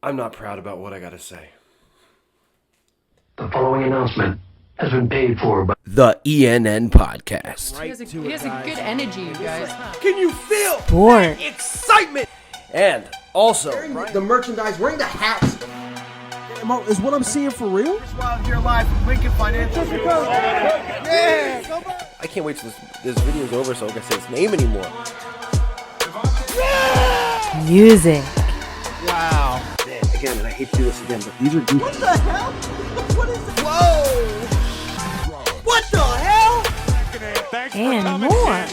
I'm not proud about what I gotta say. The following announcement has been paid for by The ENN Podcast. He has a good energy, you guys. Can you feel Sport. excitement? And also, The merchandise, wearing the hats. Is what I'm seeing for real? Wild here live from Lincoln Financial. I can't wait till this video's over so I can say his name anymore. Music. Wow. Man, again, and I hate to do this again, but these are goofy. What the hell? What is that? Whoa! What the hell? And more.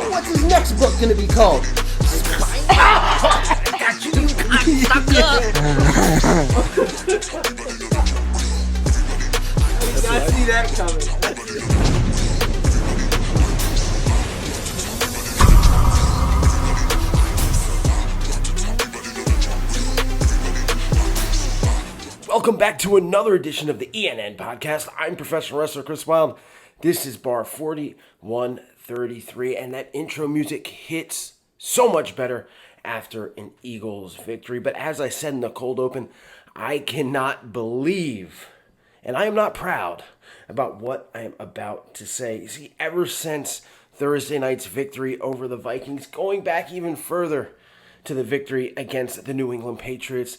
What's his next book gonna be called? I see that coming. Welcome back to another edition of the ENN Podcast. I'm professional wrestler Chris Wilde. This is bar 4133, and that intro music hits so much better after an Eagles victory. But as I said in the cold open, I cannot believe, and I am not proud about what I am about to say. You see, ever since Thursday night's victory over the Vikings, going back even further to the victory against the New England Patriots,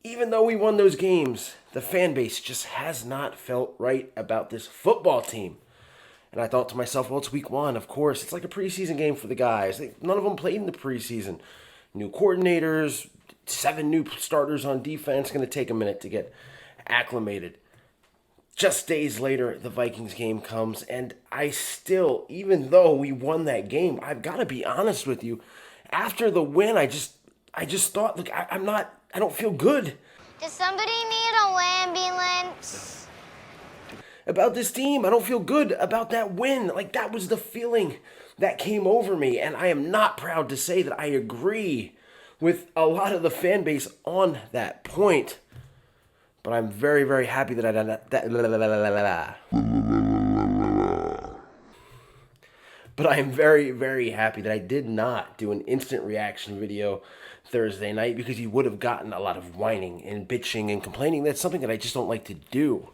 even though we won those games, the fan base just has not felt right about this football team. And I thought to myself, well, it's week one, of course. It's like a preseason game for the guys. None of them played in the preseason. New coordinators, 7 new starters on defense. Going to take a minute to get acclimated. Just days later, the Vikings game comes, and I still, even though we won that game, I've got to be honest with you. After the win, I just thought, look, I don't feel good. Does somebody need an ambulance? About this team. I don't feel good about that win. Like, that was the feeling that came over me, and I am not proud to say that I agree with a lot of the fan base on that point. But I'm very, very happy that I done that. But I am very, very happy that I did not do an instant reaction video Thursday night, because you would have gotten a lot of whining and bitching and complaining. That's something that I just don't like to do.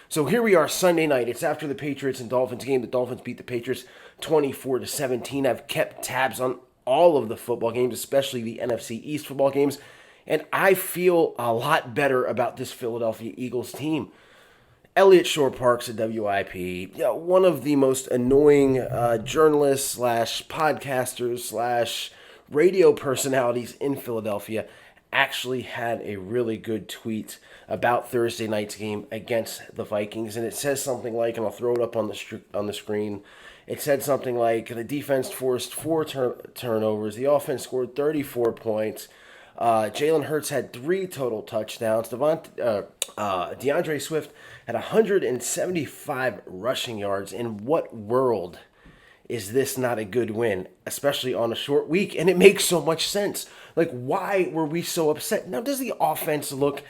So here we are Sunday night. It's after the Patriots and Dolphins game. The Dolphins beat the Patriots 24-17. I've kept tabs on all of the football games, especially the NFC East football games, and I feel a lot better about this Philadelphia Eagles team. Elliott Shore-Parks at WIP, one of the most annoying journalists / podcasters / radio personalities in Philadelphia, actually had a really good tweet about Thursday night's game against the Vikings, and it says something like, and I'll throw it up on the screen. It said something like, the defense forced 4 turnovers, the offense scored 34 points. Jalen Hurts had 3 total touchdowns. DeAndre Swift had 175 rushing yards. In what world is this not a good win, especially on a short week? And it makes so much sense. Like, why were we so upset? Now, does the offense look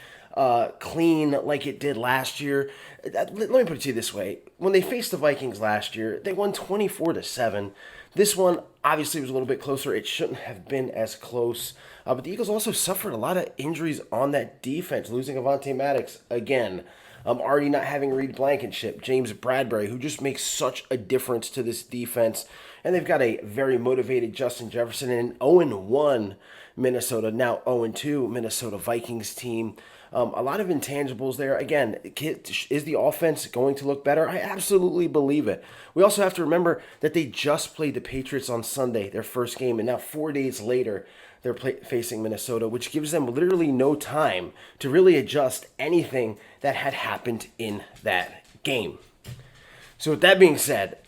clean like it did last year? Let me put it to you this way. When they faced the Vikings last year, they won 24-7. This one obviously was a little bit closer. It shouldn't have been as close. But the Eagles also suffered a lot of injuries on that defense, losing Avonte Maddox again. Already not having Reed Blankenship, James Bradbury, who just makes such a difference to this defense. And they've got a very motivated Justin Jefferson and an 0-1 Minnesota, now 0-2 Minnesota Vikings team. A lot of intangibles there. Again, is the offense going to look better? I absolutely believe it. We also have to remember that they just played the Patriots on Sunday, their first game, and now 4 days later, they're facing Minnesota, which gives them literally no time to really adjust anything that had happened in that game. So with that being said,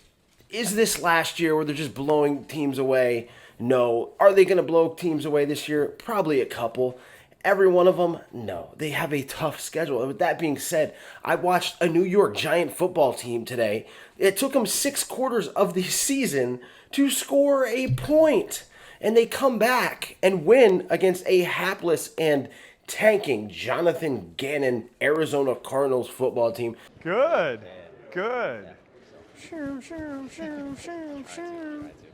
is this last year where they're just blowing teams away? No. Are they going to blow teams away this year? Probably a couple. Every one of them? No. They have a tough schedule. And with that being said, I watched a New York Giant football team today. It took them 6 quarters of the season to score a point. And they come back and win against a hapless and tanking Jonathan Gannon Arizona Cardinals football team. Good. Shoot.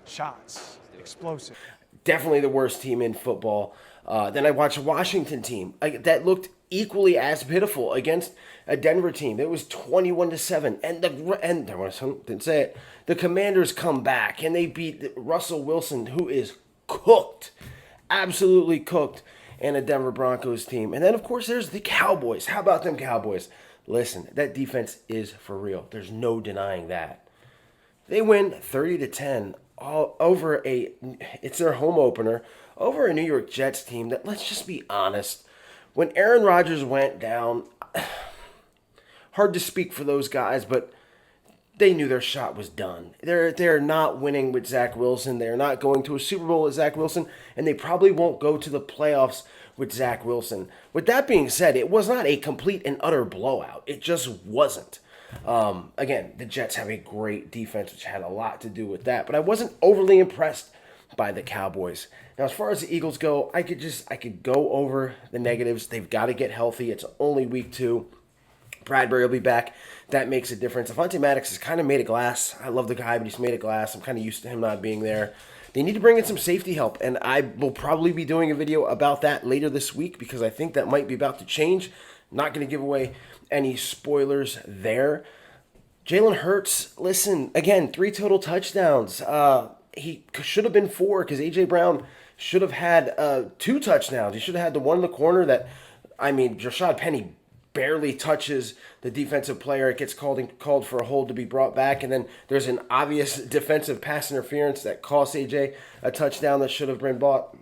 Shots. Explosive. definitely the worst team in football. Then I watched a Washington team that looked equally as pitiful against a Denver team. It was 21-7, and didn't say it. The Commanders come back and they beat Russell Wilson, who is cooked, absolutely cooked, and a Denver Broncos team. And then of course there's the Cowboys. How about them Cowboys? Listen, that defense is for real. There's no denying that. They win 30-10 all over it's their home opener over a New York Jets team that, let's just be honest, when Aaron Rodgers went down, hard to speak for those guys, but they knew their shot was done. They're not winning with Zach Wilson. They're not going to a Super Bowl with Zach Wilson, and they probably won't go to the playoffs with Zach Wilson. With that being said, it was not a complete and utter blowout. It just wasn't. Again, the Jets have a great defense, which had a lot to do with that, but I wasn't overly impressed by the Cowboys. Now, as far as the Eagles go, I could go over the negatives. They've got to get healthy. It's only week 2. Bradbury will be back. That makes a difference. Avonte Maddox is kind of made of glass. I love the guy, but he's made of glass. I'm kind of used to him not being there. They need to bring in some safety help, and I will probably be doing a video about that later this week because I think that might be about to change. Not going to give away any spoilers there. Jalen Hurts, listen, again, 3 total touchdowns. He should have been 4 because A.J. Brown should have had 2 touchdowns. He should have had the one in the corner that, Rashad Penny barely touches the defensive player. It gets called for a hold to be brought back, and then there's an obvious defensive pass interference that costs A.J. a touchdown that should have been bought,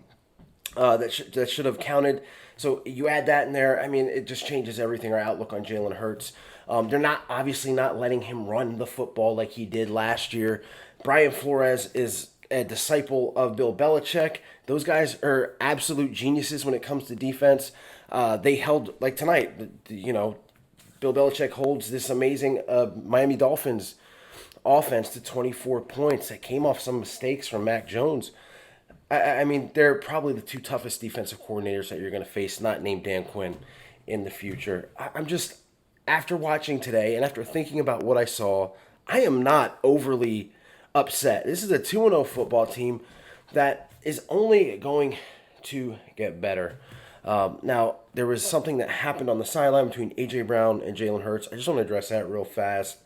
that should have counted. So you add that in there, it just changes everything, our outlook on Jalen Hurts. They're obviously not letting him run the football like he did last year. Brian Flores is a disciple of Bill Belichick. Those guys are absolute geniuses when it comes to defense. They held, like tonight, Bill Belichick holds this amazing Miami Dolphins offense to 24 points that came off some mistakes from Mac Jones. They're probably the 2 toughest defensive coordinators that you're going to face, not named Dan Quinn, in the future. After watching today and after thinking about what I saw, I am not overly upset. This is a 2-0 football team that is only going to get better. Now, there was something that happened on the sideline between A.J. Brown and Jalen Hurts. I just want to address that real fast.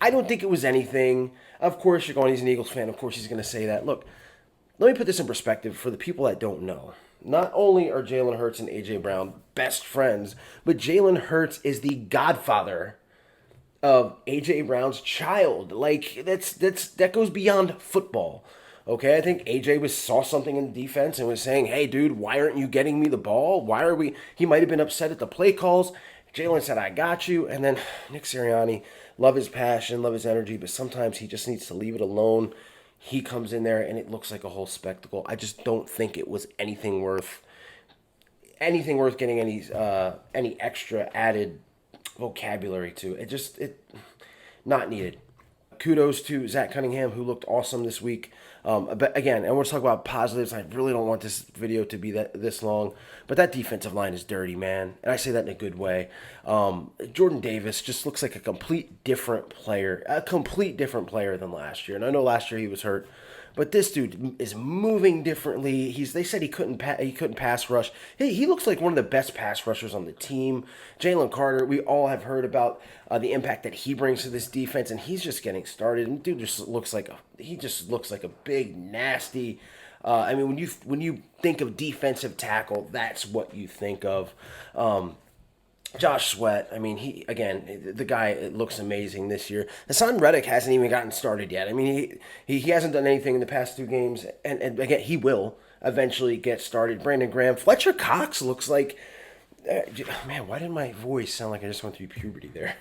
I don't think it was anything. Of course, he's an Eagles fan. Of course, he's going to say that. Look, let me put this in perspective for the people that don't know. Not only are Jalen Hurts and A.J. Brown best friends, but Jalen Hurts is the godfather of A.J. Brown's child. That goes beyond football. Okay, I think A.J. saw something in the defense and was saying, hey, dude, why aren't you getting me the ball? He might have been upset at the play calls. Jalen said, I got you. And then Nick Sirianni, love his passion, love his energy, but sometimes he just needs to leave it alone. He comes in there and it looks like a whole spectacle. I just don't think it was anything worth getting any extra added vocabulary to. It not needed. Kudos to Zach Cunningham, who looked awesome this week. But again, and we'll talk about positives. I really don't want this video to be this long, but that defensive line is dirty, man, and I say that in a good way. Jordan Davis just looks like a complete different player than last year. And I know last year he was hurt, but this dude is moving differently. They said he couldn't pass rush. He looks like one of the best pass rushers on the team. Jalen Carter, we all have heard about the impact that he brings to this defense, and he's just getting started. And dude just looks like a big nasty. When you think of defensive tackle, that's what you think of. Josh Sweat, the guy looks amazing this year. Hassan Reddick hasn't even gotten started yet. He hasn't done anything in the past 2 games, and again, he will eventually get started. Brandon Graham. Fletcher Cox looks like... man, why did my voice sound like I just went through puberty there?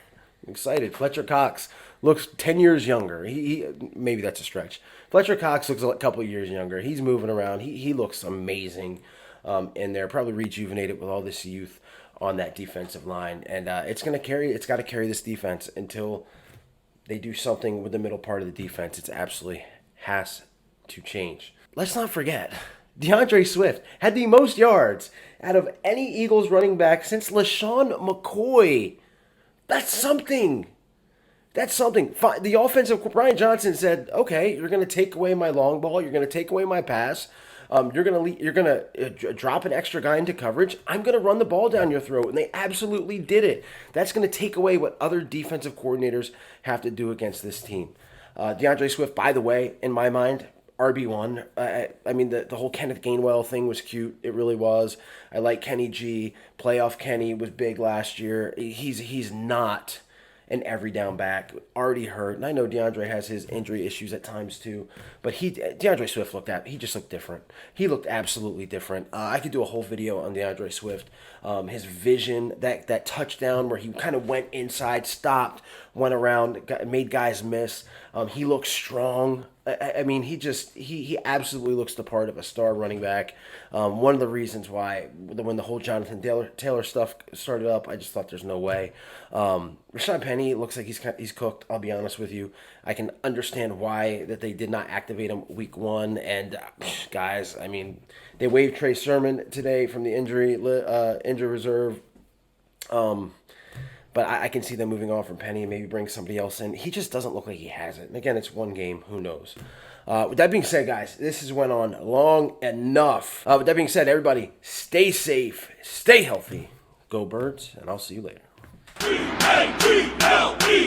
I'm excited. Fletcher Cox looks 10 years younger. He maybe that's a stretch. Fletcher Cox looks a couple of years younger. He's moving around. He looks amazing in there. Probably rejuvenated with all this youth on that defensive line, and it's got to carry this defense until they do something with the middle part of the defense. It absolutely has to change. Let's not forget, DeAndre Swift had the most yards out of any Eagles running back since LaShawn McCoy. That's something. The offensive, Brian Johnson said, okay, you're going to take away my long ball. You're going to take away my pass. You're gonna drop an extra guy into coverage. I'm gonna run the ball down your throat, and they absolutely did it. That's gonna take away what other defensive coordinators have to do against this team. DeAndre Swift, by the way, in my mind, RB1. I mean, the whole Kenneth Gainwell thing was cute. It really was. I like Kenny G. Playoff Kenny was big last year. He's not an every down back, already hurt. And I know DeAndre has his injury issues at times too, but DeAndre Swift he just looked different. He looked absolutely different. I could do a whole video on DeAndre Swift. His vision, that touchdown where he kind of went inside, stopped, went around, made guys miss. He looks strong. I mean, he absolutely looks the part of a star running back. One of the reasons why when the whole Jonathan Taylor stuff started up, I just thought there's no way. Rashad Penny looks like he's cooked. I'll be honest with you. I can understand why that they did not activate him week 1. And guys, I mean, they waived Trey Sermon today from the injury reserve. But I can see them moving on from Penny and maybe bring somebody else in. He just doesn't look like he has it. And again, it's one game. Who knows? With that being said, guys, this has went on long enough. With that being said, everybody, stay safe, stay healthy. Go Birds, and I'll see you later. E-A-T-L-E